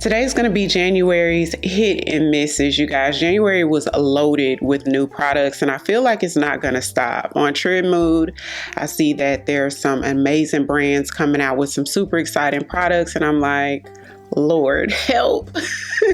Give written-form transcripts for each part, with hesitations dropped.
Today's going to be January's hit and misses, you guys. January was loaded with new products, and I feel like it's not going to stop. On Trend Mood, I see that there's some amazing brands coming out with some super exciting products, and I'm like, Lord, help.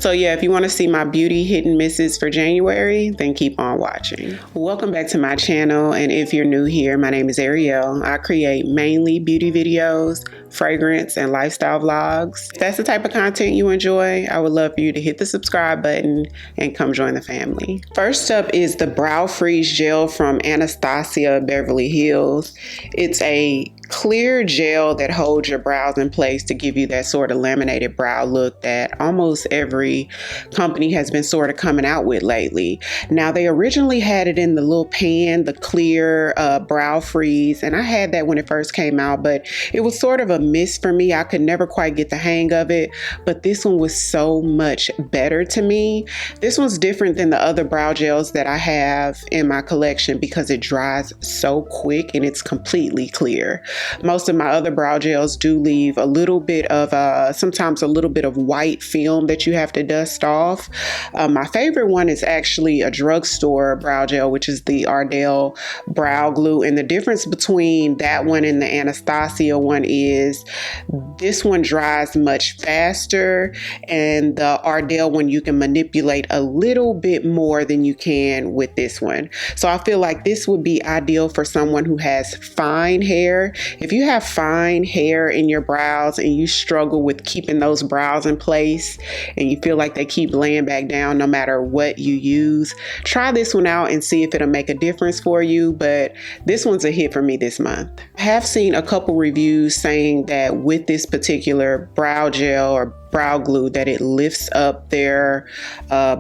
So yeah, if you want to see my beauty hit and misses for January, then keep on watching. Welcome back to my channel, and if you're new here, my name is Ariell. I create mainly beauty videos, fragrance, and lifestyle vlogs. If that's the type of content you enjoy, I would love for you to hit the subscribe button and come join the family. First up is the Brow Freeze Gel from Anastasia Beverly Hills. It's a clear gel that holds your brows in place to give you that sort of laminated brow look that almost every company has been sort of coming out with lately. Now, they originally had it in the little pan, the clear brow freeze, and I had that when it first came out, but it was sort of a miss for me. I could never quite get the hang of it, but this one was so much better to me. This one's different than the other brow gels that I have in my collection because it dries so quick and it's completely clear. Most of my other brow gels do leave a little bit of, sometimes a little bit of white film that you have to dust off. My favorite one is actually a drugstore brow gel, which is the Ariell brow glue. And the difference between that one and the Anastasia one is this one dries much faster, and the Ariell one you can manipulate a little bit more than you can with this one. So I feel like this would be ideal for someone who has fine hair. If you have fine hair in your brows and you struggle with keeping those brows in place and you feel like they keep laying back down no matter what you use, try this one out and see if it'll make a difference for you. But this one's a hit for me this month. I have seen a couple reviews saying that with this particular brow gel or brow glue that it lifts up their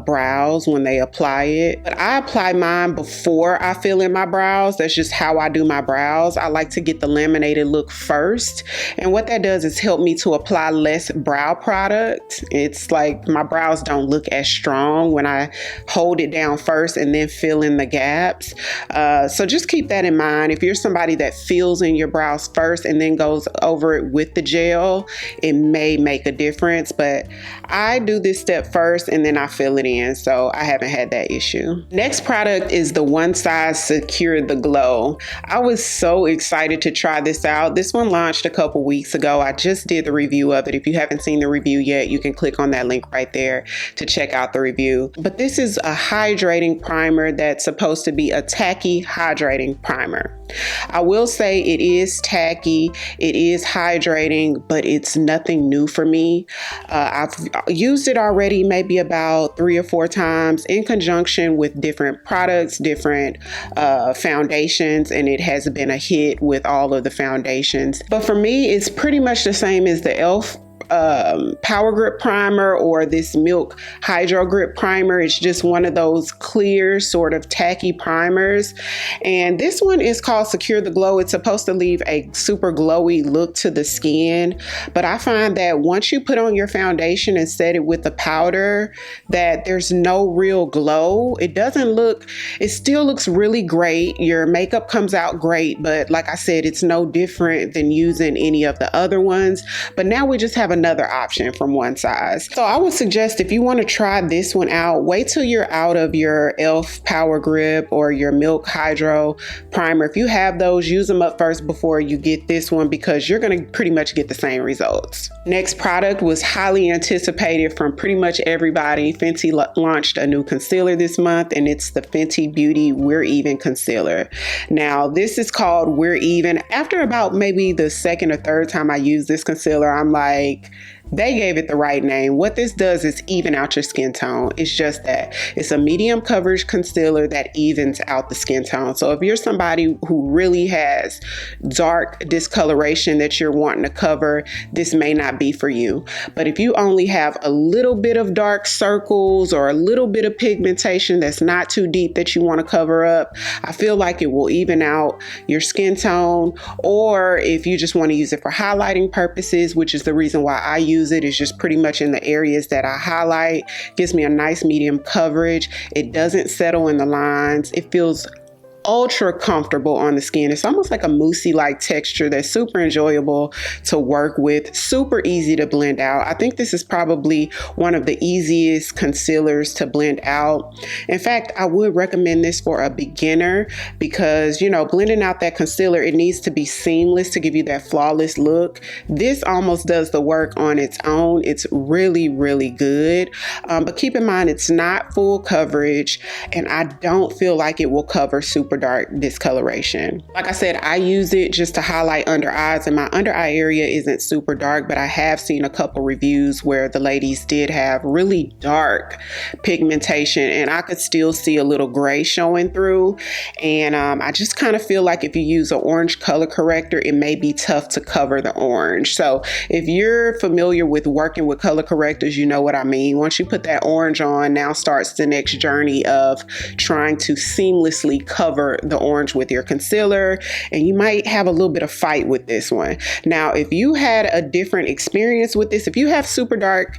brows when they apply it. But I apply mine before I fill in my brows. That's just how I do my brows. I like to get the laminated look first. And what that does is help me to apply less brow product. It's like my brows don't look as strong when I hold it down first and then fill in the gaps. So just keep that in mind. If you're somebody that fills in your brows first and then goes over it with the gel, it may make a difference. But I do this step first and then I fill it in, so I haven't had that issue. Next product is the One Size Secure the Glow. I was so excited to try this out. This one launched a couple weeks ago. I just did the review of it. If you haven't seen the review yet, you can click on that link right there to check out the review. But this is a hydrating primer that's supposed to be a tacky hydrating primer. I will say it is tacky, it is hydrating, but it's nothing new for me. I've used it already maybe about 3 or 4 times in conjunction with different products, different foundations, and it has been a hit with all of the foundations. But for me, it's pretty much the same as the e.l.f. Power Grip Primer or this Milk Hydro Grip Primer. It's just one of those clear sort of tacky primers, and this one is called Secure the Glow. It's supposed to leave a super glowy look to the skin, but I find that once you put on your foundation and set it with the powder, that there's no real glow. It still looks really great. Your makeup comes out great, but like I said, it's no different than using any of the other ones. But now we just have another option from One Size. So I would suggest if you want to try this one out, wait till you're out of your e.l.f. Power Grip or your Milk Hydro Primer. If you have those, use them up first before you get this one because you're going to pretty much get the same results. Next product was highly anticipated from pretty much everybody. Fenty launched a new concealer this month, and it's the Fenty Beauty We're Even Concealer. Now, this is called We're Even. After about maybe the second or third time I use this concealer, I'm like, they gave it the right name. What this does is even out your skin tone. It's just that. It's a medium coverage concealer that evens out the skin tone. So if you're somebody who really has dark discoloration that you're wanting to cover, this may not be for you. But if you only have a little bit of dark circles or a little bit of pigmentation that's not too deep that you want to cover up, I feel like it will even out your skin tone. Or if you just want to use it for highlighting purposes, which is the reason why I use it, is just pretty much in the areas that I highlight. Gives me a nice medium coverage. It doesn't settle in the lines. It feels ultra comfortable on the skin. It's almost like a moussey-like texture that's super enjoyable to work with, super easy to blend out. I think this is probably one of the easiest concealers to blend out. In fact, I would recommend this for a beginner because, you know, blending out that concealer, it needs to be seamless to give you that flawless look. This almost does the work on its own. It's really, really good. But keep in mind, it's not full coverage, and I don't feel like it will cover super dark discoloration. Like I said, I use it just to highlight under eyes, and my under eye area isn't super dark, but I have seen a couple reviews where the ladies did have really dark pigmentation, and I could still see a little gray showing through. And I just kind of feel like if you use an orange color corrector, it may be tough to cover the orange. So if you're familiar with working with color correctors, you know what I mean. Once you put that orange on, now starts the next journey of trying to seamlessly cover the orange with your concealer, and you might have a little bit of fight with this one. Now, if you had a different experience with this, if you have super dark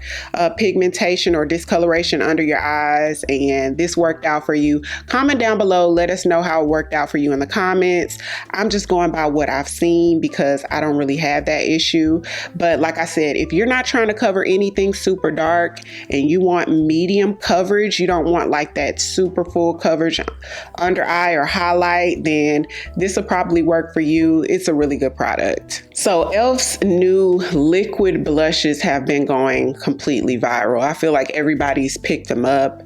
pigmentation or discoloration under your eyes and this worked out for you, comment down below. Let us know how it worked out for you in the comments. I'm just going by what I've seen because I don't really have that issue. But like I said, if you're not trying to cover anything super dark and you want medium coverage, you don't want like that super full coverage under eye or highlight, then this will probably work for you. It's a really good product. So e.l.f.'s new liquid blushes have been going completely viral. I feel like everybody's picked them up.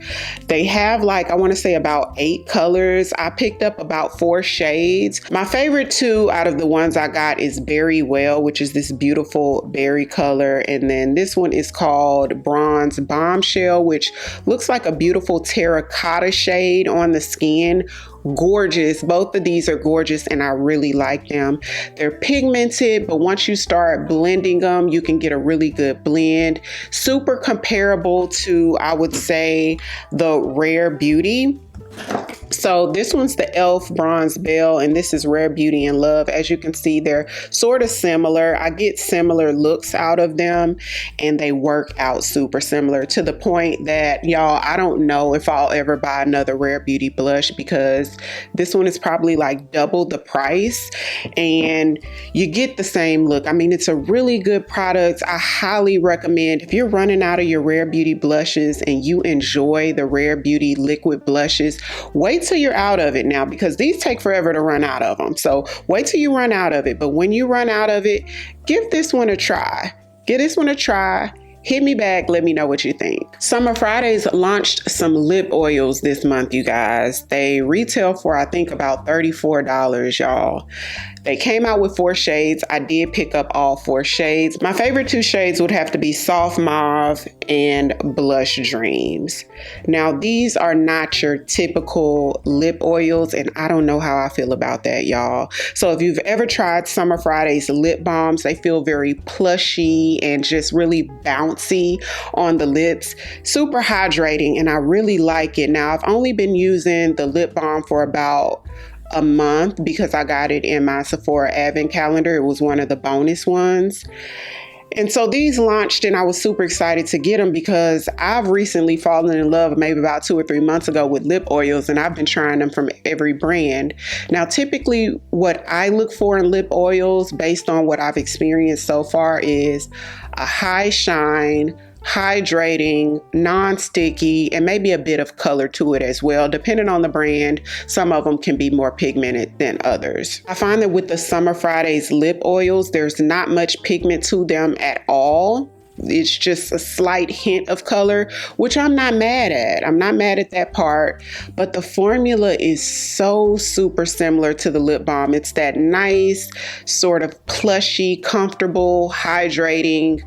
They have like, I want to say about 8 colors. I picked up about 4 shades. My favorite 2 out of the ones I got is Berry Well, which is this beautiful berry color. And then this one is called Bronze Bombshell, which looks like a beautiful terracotta shade on the skin. Gorgeous. Both of these are gorgeous and I really like them. They're pigmented, but once you start blending them, you can get a really good blend. Super comparable to, I would say, the Rare Beauty. So this one's the e.l.f. Bronze Bell, and this is Rare Beauty and Love. As you can see, they're sort of similar. I get similar looks out of them, and they work out super similar to the point that, y'all, I don't know if I'll ever buy another Rare Beauty blush because this one is probably like double the price, and you get the same look. I mean, it's a really good product. I highly recommend if you're running out of your Rare Beauty blushes and you enjoy the Rare Beauty liquid blushes, wait till you're out of it now because these take forever to run out of them. So wait till you run out of it. But when you run out of it, give this one a try. Give this one a try. Hit me back. Let me know what you think. Summer Fridays launched some lip oils this month, you guys. They retail for, I think, about $34, y'all. They came out with 4 shades. I did pick up all 4 shades. My favorite 2 shades would have to be Soft Mauve and Blush Dreams. Now, these are not your typical lip oils, and I don't know how I feel about that, y'all. So if you've ever tried Summer Fridays lip balms, they feel very plushy and just really bouncy on the lips. Super hydrating, and I really like it. Now, I've only been using the lip balm for about a month because I got it in my Sephora advent calendar. It was one of the bonus ones. And so these launched and I was super excited to get them because I've recently fallen in love maybe about 2 or 3 months ago with lip oils, and I've been trying them from every brand. Now, typically what I look for in lip oils based on what I've experienced so far is a high shine, hydrating, non-sticky, and maybe a bit of color to it as well. Depending on the brand, some of them can be more pigmented than others. I find that with the Summer Fridays lip oils, there's not much pigment to them at all. It's just a slight hint of color, which I'm not mad at. I'm not mad at that part, but the formula is so super similar to the lip balm. It's that nice, sort of plushy, comfortable, hydrating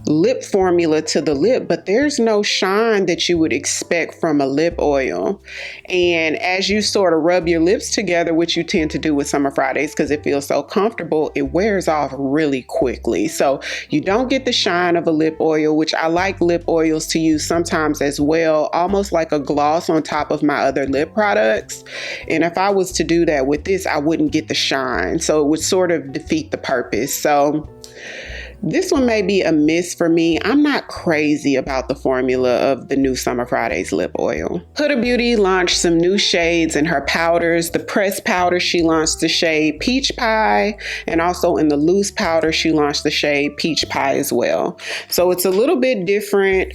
lip formula to the lip, but there's no shine that you would expect from a lip oil. And as you sort of rub your lips together, which you tend to do with Summer Fridays because it feels so comfortable, it wears off really quickly. So you don't get the shine of a lip oil, which I like lip oils to use sometimes as well, almost like a gloss on top of my other lip products. And if I was to do that with this, I wouldn't get the shine. So it would sort of defeat the purpose. So This one may be a miss for me. I'm not crazy about the formula of the new Summer Fridays lip oil. Huda Beauty launched some new shades in her powders. The pressed powder, she launched the shade Peach Pie, and also in the loose powder, she launched the shade Peach Pie as well. So it's a little bit different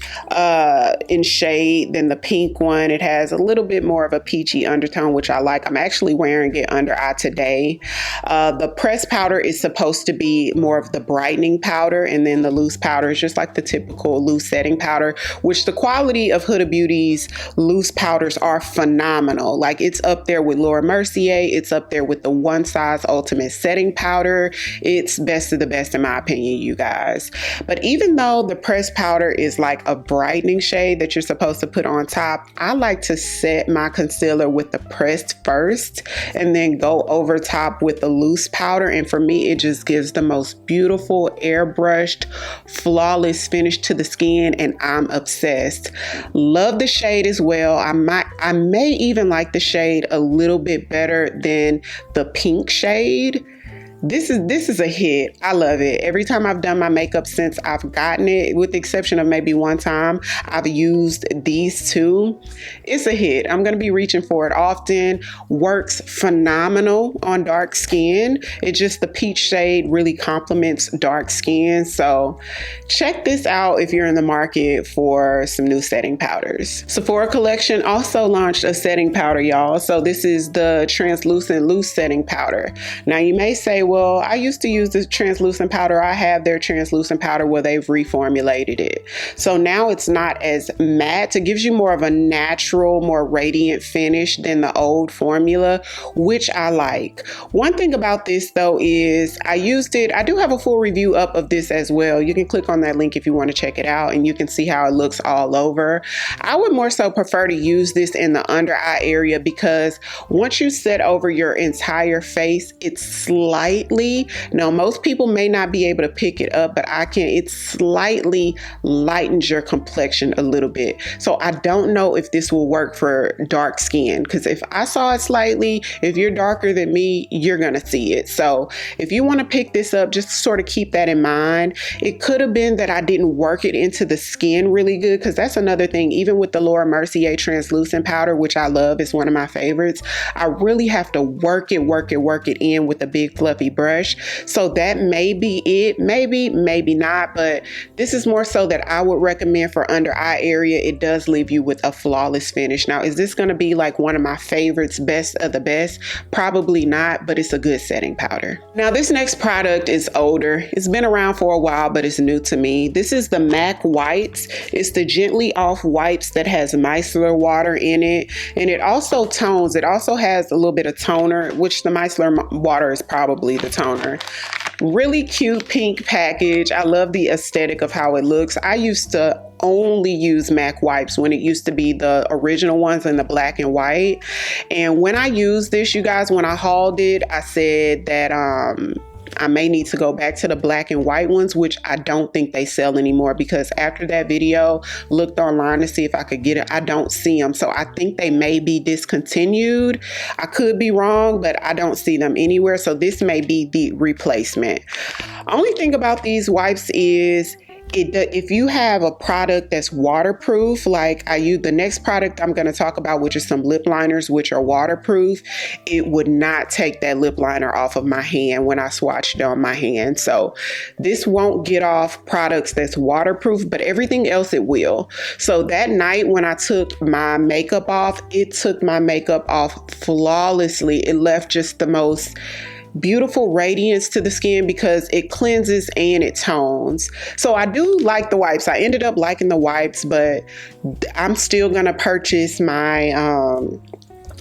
in shade than the pink one. It has a little bit more of a peachy undertone, which I like. I'm actually wearing it under eye today. The pressed powder is supposed to be more of the brightening powder, and then the loose powder is just like the typical loose setting powder, which the quality of Huda Beauty's loose powders are phenomenal. Like, it's up there with Laura Mercier. It's up there with the One Size Ultimate Setting Powder. It's best of the best in my opinion, you guys. But even though the pressed powder is like a brightening shade that you're supposed to put on top, I like to set my concealer with the pressed first and then go over top with the loose powder. And for me, it just gives the most beautiful airbrushed, flawless finish to the skin, and I'm obsessed. Love the shade as well. I may even like the shade a little bit better than the pink shade. This is a hit. I love it. Every time I've done my makeup since I've gotten it, with the exception of maybe one time, I've used these two. It's a hit. I'm going to be reaching for it often. Works phenomenal on dark skin. It just, the peach shade really complements dark skin. So check this out if you're in the market for some new setting powders. Sephora collection also launched a setting powder, y'all. So this is the translucent loose setting powder. Now you may say, well, I used to use this translucent powder. I have their translucent powder where they've reformulated it. So now it's not as matte. It gives you more of a natural, more radiant finish than the old formula, which I like. One thing about this though is I used it. I do have a full review up of this as well. You can click on that link if you want to check it out, and you can see how it looks all over. I would more so prefer to use this in the under eye area, because once you set over your entire face, it's slightly, now most people may not be able to pick it up, but I can. It slightly lightens your complexion a little bit. So I don't know if this will work for dark skin, because if I saw it slightly, if you're darker than me, you're gonna see it. So if you want to pick this up, just sort of keep that in mind. It could have been that I didn't work it into the skin really good, because that's another thing. Even with the Laura Mercier translucent powder, which I love, is one of my favorites, I really have to work it in with a big fluffy brush. So that may be it. Maybe not, but this is more so that I would recommend for under eye area. It does leave you with a flawless finish. Now, is this going to be like one of my favorites, best of the best? Probably not, but it's a good setting powder. Now, this next product is older. It's been around for a while, but it's new to me. This is the MAC Wipes. It's the Gently Off Wipes that has micellar water in it, and it also tones. It also has a little bit of toner, which the micellar water is probably the toner. Really cute pink package. I love the aesthetic of how it looks. I used to only use MAC wipes when it used to be the original ones in the black and white. And when I used this, you guys, when I hauled it, I said that I may need to go back to the black and white ones, which I don't think they sell anymore, because after that video, looked online to see if I could get it. I don't see them. So I think they may be discontinued. I could be wrong, but I don't see them anywhere. So this may be the replacement. Only thing about these wipes is if you have a product that's waterproof, like I use the next product I'm going to talk about, which is some lip liners, which are waterproof, it would not take that lip liner off of my hand when I swatched it on my hand. So this won't get off products that's waterproof, but everything else it will. So that night when I took my makeup off, it took my makeup off flawlessly. It left just the most beautiful radiance to the skin because it cleanses and it tones. So I do like the wipes. I ended up liking the wipes, but I'm still gonna purchase my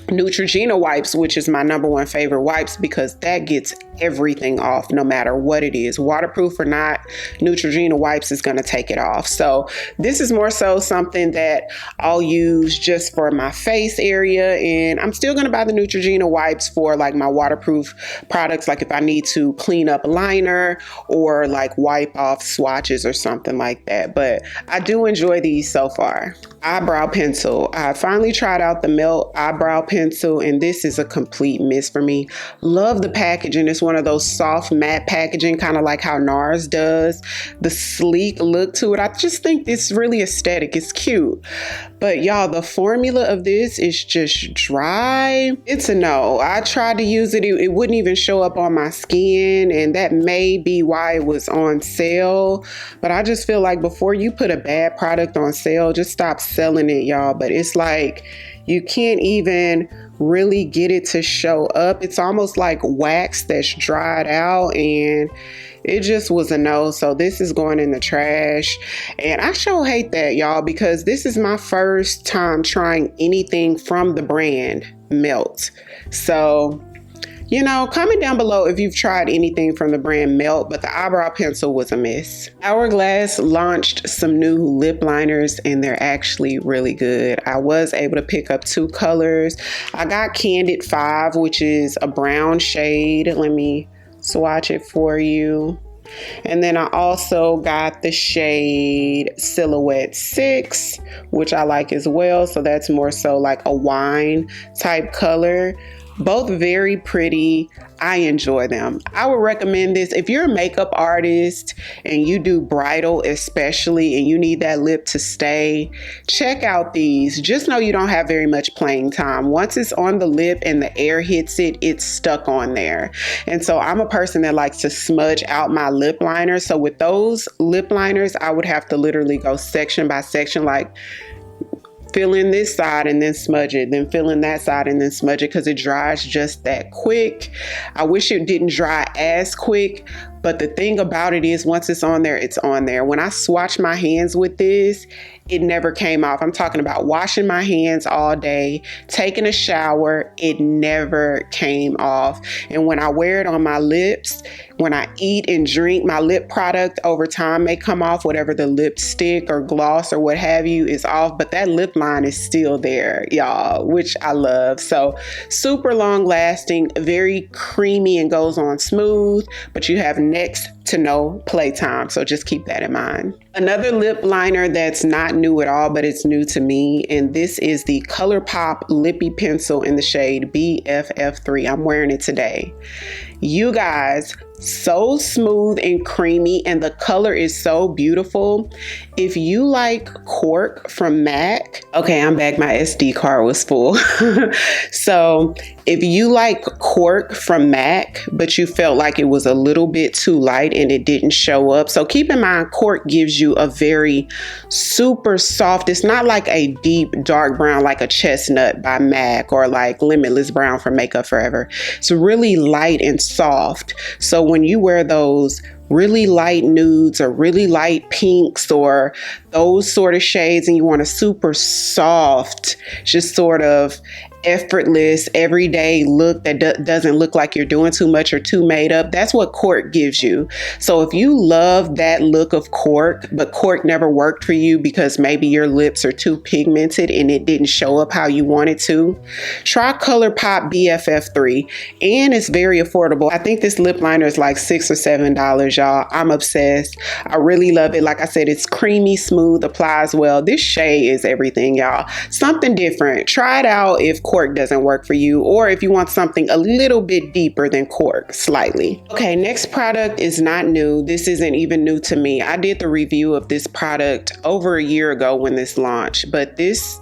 Neutrogena wipes, which is my #1 favorite wipes, because that gets everything off no matter what it is. Waterproof or not, Neutrogena wipes is going to take it off. So this is more so something that I'll use just for my face area, and I'm still going to buy the Neutrogena wipes for like my waterproof products, like if I need to clean up a liner or like wipe off swatches or something like that. But I do enjoy these so far. Eyebrow pencil. I finally tried out the Melt eyebrow pencil pencil, and this is a complete miss for me. Love the packaging. It's one of those soft matte packaging, kind of like how NARS does. The sleek look to it. I just think it's really aesthetic. It's cute. But y'all, the formula of this is just dry. It's a no. I tried to use it. It wouldn't even show up on my skin, and that may be why it was on sale. But I just feel like before you put a bad product on sale, just stop selling it, y'all. But it's like you can't even really get it to show up. It's almost like wax that's dried out, and it just was a no. So this is going in the trash, and I sure hate that, y'all, because this is my first time trying anything from the brand Melt. So, you know, comment down below if you've tried anything from the brand Melt, but the eyebrow pencil was a miss. Hourglass launched some new lip liners, and they're actually really good. I was able to pick up 2 colors. I got Candid 5, which is a brown shade. Let me swatch it for you. And then I also got the shade Silhouette 6, which I like as well. So that's more so like a wine type color. Both very pretty. I enjoy them. I would recommend this if you're a makeup artist and you do bridal especially, and you need that lip to stay. Check out these. Just know you don't have very much playing time. Once it's on the lip and the air hits it, it's stuck on there. And so I'm a person that likes to smudge out my lip liner. So with those lip liners, I would have to literally go section by section, like fill in this side and then smudge it, then fill in that side and then smudge it, because it dries just that quick. I wish it didn't dry as quick, but the thing about it is once it's on there, it's on there. When I swatch my hands with this, it never came off. I'm talking about washing my hands all day, taking a shower, it never came off. And when I wear it on my lips, when I eat and drink, my lip product over time may come off, whatever the lipstick or gloss or what have you is off, but that lip line is still there, y'all, which I love. So super long lasting, very creamy and goes on smooth, but you have next to no playtime. So just keep that in mind. Another lip liner that's not new at all, but it's new to me, and this is the ColourPop Lippy Pencil in the shade BFF3. I'm wearing it today. You guys, so smooth and creamy, and the color is so beautiful. If you like Cork from MAC, okay, I'm back. My SD card was full. So if you like Cork from MAC, but you felt like it was a little bit too light and it didn't show up. So keep in mind, Cork gives you a very super soft, it's not like a deep dark brown like a chestnut by MAC or like Limitless Brown from Makeup Forever. It's really light and soft. So when you wear those really light nudes or really light pinks or those sort of shades, and you want a super soft, just sort of effortless, everyday look that doesn't look like you're doing too much or too made up, that's what Cork gives you. So if you love that look of Cork, but Cork never worked for you because maybe your lips are too pigmented and it didn't show up how you wanted to, try ColourPop BFF3, and it's very affordable. I think this lip liner is like $6 or $7, y'all. I'm obsessed. I really love it. Like I said, it's creamy, smooth, applies well. This shade is everything, y'all. Something different. Try it out if Cork doesn't work for you, or if you want something a little bit deeper than Cork, slightly. Okay, next product is not new. This isn't even new to me. I did the review of this product over a year ago when this launched, but this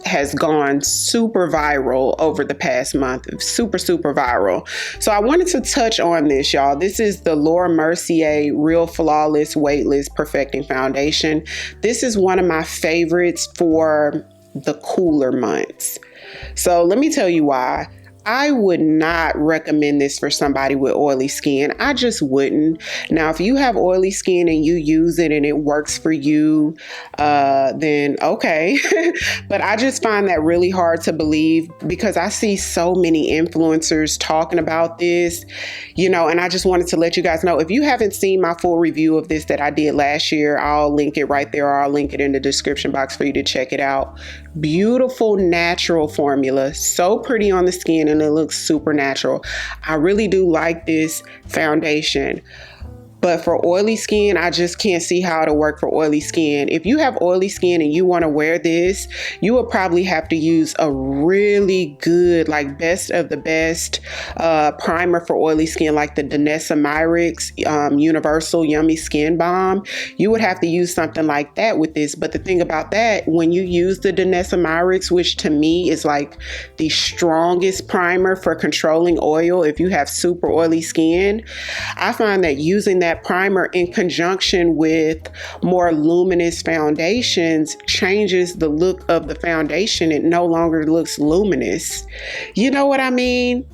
has gone super viral over the past month. Super viral. So I wanted to touch on this, y'all. This is the Laura Mercier Real Flawless Weightless Perfecting Foundation. This is one of my favorites for the cooler months. So let me tell you why. I would not recommend this for somebody with oily skin. I just wouldn't. Now, if you have oily skin and you use it and it works for you, then okay. But I just find that really hard to believe, because I see so many influencers talking about this, you know, and I just wanted to let you guys know, if you haven't seen my full review of this that I did last year, I'll link it right there, or I'll link it in the description box for you to check it out. Beautiful natural formula, so pretty on the skin, and it looks super natural. I really do like this foundation. But for oily skin, I just can't see how it'll work for oily skin. If you have oily skin and you want to wear this, you will probably have to use a really good, like best of the best primer for oily skin, like the Danessa Myricks Universal Yummy Skin Balm. You would have to use something like that with this. But the thing about that, when you use the Danessa Myricks, which to me is like the strongest primer for controlling oil if you have super oily skin, I find that using that primer in conjunction with more luminous foundations changes the look of the foundation. It no longer looks luminous. You know what I mean?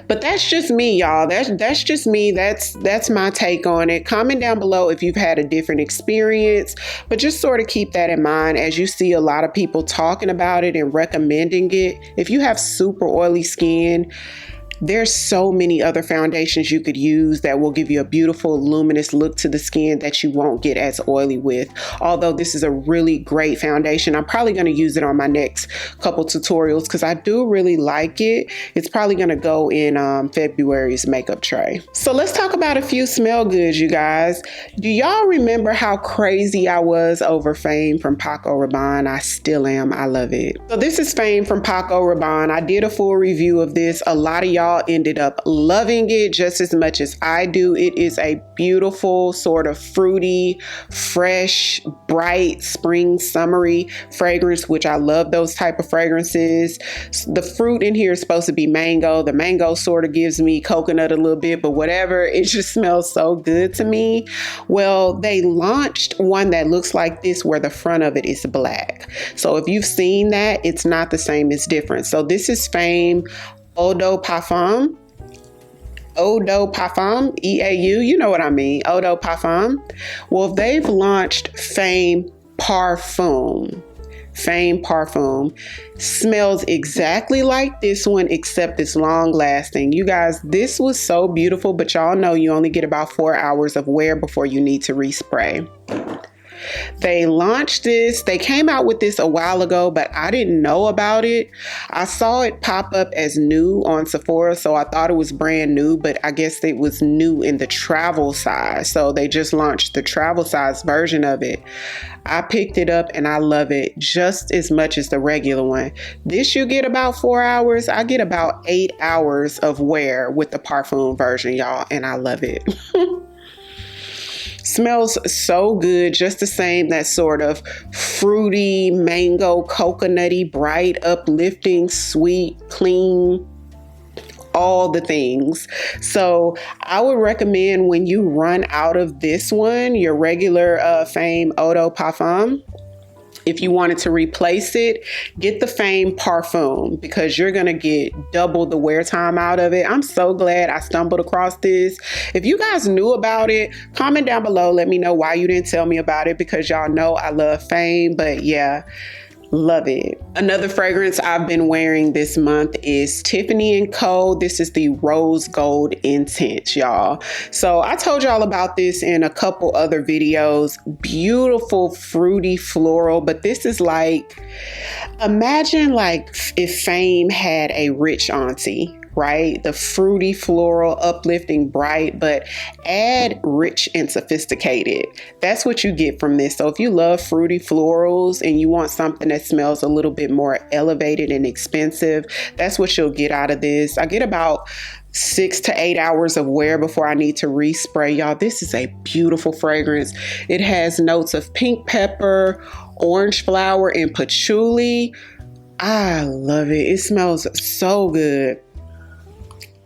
But that's just me, y'all. That's just me. That's my take on it. Comment down below if you've had a different experience, but just sort of keep that in mind as you see a lot of people talking about it and recommending it. If you have super oily skin, there's so many other foundations you could use that will give you a beautiful luminous look to the skin that you won't get as oily with. Although this is a really great foundation, I'm probably going to use it on my next couple tutorials because I do really like it. It's probably going to go in February's makeup tray. So let's talk about a few smell goods, you guys. Do y'all remember how crazy I was over Fame from Paco Rabanne? I still am. I love it. So this is Fame from Paco Rabanne. I did a full review of this. A lot of y'all ended up loving it just as much as I do. It is a beautiful sort of fruity, fresh, bright, spring, summery fragrance, which I love those type of fragrances. The fruit in here is supposed to be mango. The mango sort of gives me coconut a little bit, but whatever. It just smells so good to me. Well, they launched one that looks like this where the front of it is black. So if you've seen that, it's not the same, it's different. So this is Fame Eau de Parfum. Eau de Parfum, E-A-U, you know what I mean, Eau de Parfum. Well, they've launched Fame Parfum. Fame Parfum smells exactly like this one, except it's long lasting. You guys, this was so beautiful, but y'all know you only get about 4 hours of wear before you need to respray. They launched this. They came out with this a while ago, but I didn't know about it. I saw it pop up as new on Sephora, so I thought it was brand new, but I guess it was new in the travel size. So they just launched the travel size version of it. I picked it up and I love it just as much as the regular one. This you get about 4 hours. I get about 8 hours of wear with the Parfum version, y'all, and I love it. Smells so good, just the same, that sort of fruity, mango, coconutty, bright, uplifting, sweet, clean, all the things. So I would recommend when you run out of this one, your regular Fame Eau de Parfum, if you wanted to replace it, get the Fame Parfum because you're going to get double the wear time out of it. I'm so glad I stumbled across this. If you guys knew about it, comment down below. Let me know why you didn't tell me about it because y'all know I love Fame. But yeah, love it. Another fragrance I've been wearing this month is Tiffany & Co. This is the Rose Gold Intense, y'all. So I told y'all about this in a couple other videos. Beautiful, fruity, floral, but this is like, imagine like if Fame had a rich auntie, right? The fruity, floral, uplifting, bright, but add rich and sophisticated. That's what you get from this. So if you love fruity florals and you want something that smells a little bit more elevated and expensive, that's what you'll get out of this. I get about 6 to 8 hours of wear before I need to respray. Y'all, this is a beautiful fragrance. It has notes of pink pepper, orange flower, and patchouli. I love it. It smells so good.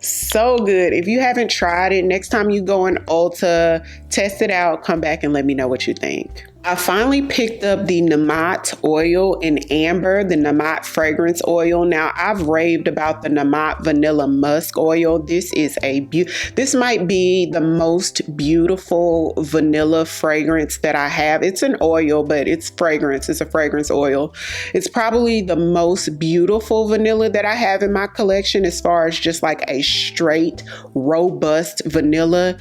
So good. If you haven't tried it, next time you go in Ulta, test it out, come back and let me know what you think. I finally picked up the Nemat oil in amber, the Nemat fragrance oil. Now, I've raved about the Nemat vanilla musk oil. This is this might be the most beautiful vanilla fragrance that I have. It's an oil, but it's fragrance. It's a fragrance oil. It's probably the most beautiful vanilla that I have in my collection as far as just like a straight, robust vanilla.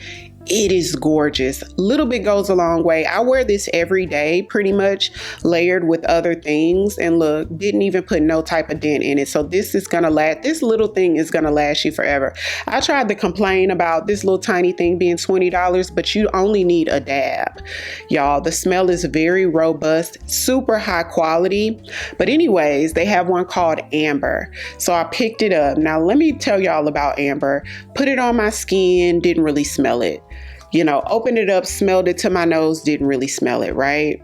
It is gorgeous. Little bit goes a long way. I wear this every day, pretty much layered with other things. And look, didn't even put no type of dent in it. So this is gonna last, this little thing is gonna last you forever. I tried to complain about this little tiny thing being $20, but you only need a dab. Y'all, the smell is very robust, super high quality. But anyways, they have one called Amber. So I picked it up. Now let me tell y'all about Amber. Put it on my skin, didn't really smell it. You know, opened it up, smelled it to my nose, didn't really smell it, right?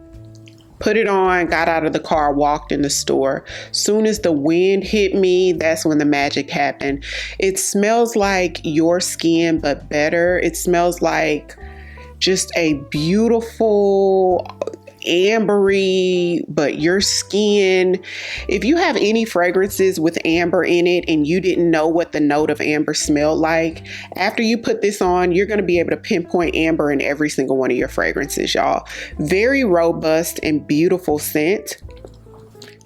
Put it on, got out of the car, walked in the store. Soon as the wind hit me, that's when the magic happened. It smells like your skin, but better. It smells like just a beautiful ambery, but your skin. If you have any fragrances with amber in it and you didn't know what the note of amber smelled like, after you put this on, you're going to be able to pinpoint amber in every single one of your fragrances, y'all. Very robust and beautiful scent.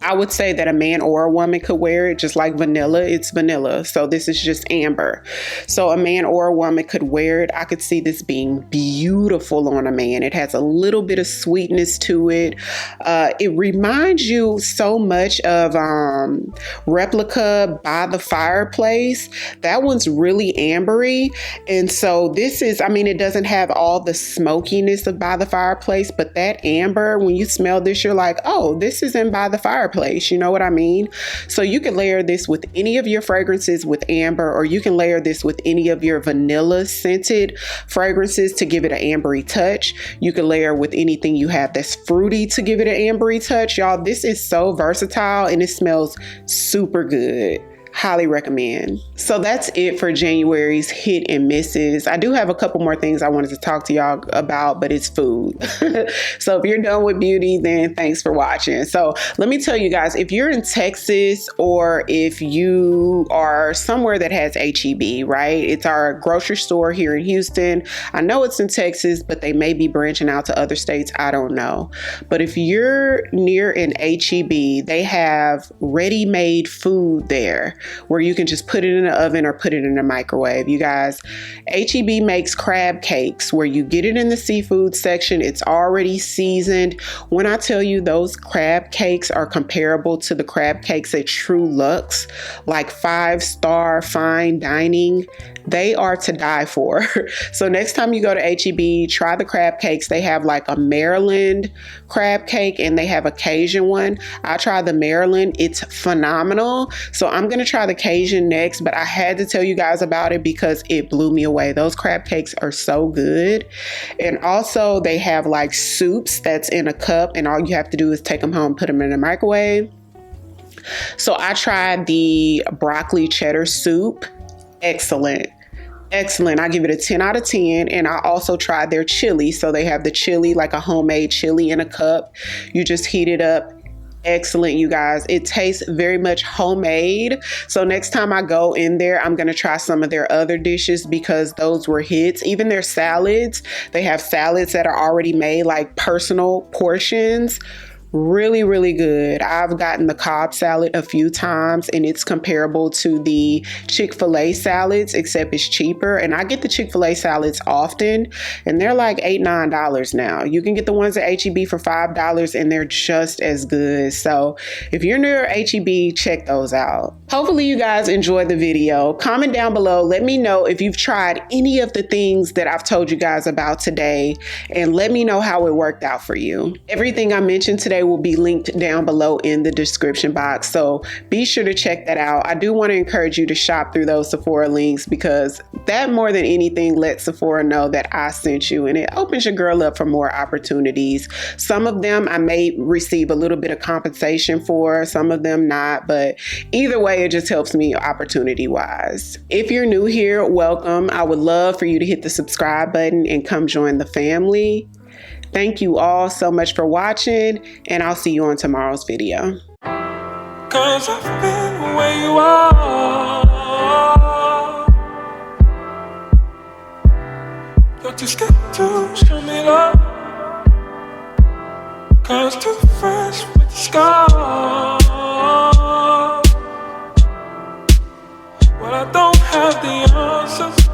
I would say that a man or a woman could wear it, just like vanilla. It's vanilla. So this is just amber. So a man or a woman could wear it. I could see this being beautiful on a man. It has a little bit of sweetness to it. It reminds you so much of Replica by the Fireplace. That one's really ambery. And so this is, I mean, it doesn't have all the smokiness of By the Fireplace, but that amber, when you smell this, you're like, oh, this is in By the Fireplace. You know what I mean? So you can layer this with any of your fragrances with amber, or you can layer this with any of your vanilla scented fragrances to give it an ambery touch. You can layer with anything you have that's fruity to give it an ambery touch. Y'all, this is so versatile and it smells super good. Highly recommend. So that's it for January's hit and misses. I do have a couple more things I wanted to talk to y'all about, but it's food. So if you're done with beauty, then thanks for watching. So let me tell you guys, if you're in Texas or if you are somewhere that has HEB, right? It's our grocery store here in Houston. I know it's in Texas, but they may be branching out to other states. I don't know. But if you're near an HEB, they have ready-made food there, where you can just put it in the oven or put it in the microwave. You guys, HEB makes crab cakes where you get it in the seafood section. It's already seasoned. When I tell you those crab cakes are comparable to the crab cakes at True Luxe, like 5-star fine dining, they are to die for. So next time you go to HEB, try the crab cakes. They have like a Maryland crab cake and they have a Cajun one. I tried the Maryland. It's phenomenal. So I'm going to try the Cajun next, but I had to tell you guys about it because it blew me away. Those crab cakes are so good. And also they have like soups that's in a cup and all you have to do is take them home, put them in the microwave. So I tried the broccoli cheddar soup. Excellent. Excellent. I give it a 10 out of 10. And I also tried their chili. So they have the chili, like a homemade chili in a cup. You just heat it up. Excellent, you guys. It tastes very much homemade. So next time I go in there, I'm going to try some of their other dishes because those were hits. Even their salads, they have salads that are already made, like personal portions. Really, really good. I've gotten the Cobb salad a few times and it's comparable to the Chick-fil-A salads, except it's cheaper. And I get the Chick-fil-A salads often and they're like $8, $9 now. You can get the ones at HEB for $5 and they're just as good. So if you're near HEB, check those out. Hopefully you guys enjoyed the video. Comment down below. Let me know if you've tried any of the things that I've told you guys about today and let me know how it worked out for you. Everything I mentioned today will be linked down below in the description box, so be sure to check that out. I do want to encourage you to shop through those Sephora links because that more than anything lets Sephora know that I sent you and it opens your girl up for more opportunities. Some of them I may receive a little bit of compensation for, some of them not, but either way it just helps me opportunity wise. If you're new here, welcome. I would love for you to hit the subscribe button and come join the family. Thank you all so much for watching, and I'll see you on tomorrow's video. 'Cause I've been where you are. You're too scared to show me love. 'Cause too fresh with the scars. Well, I don't have the answers.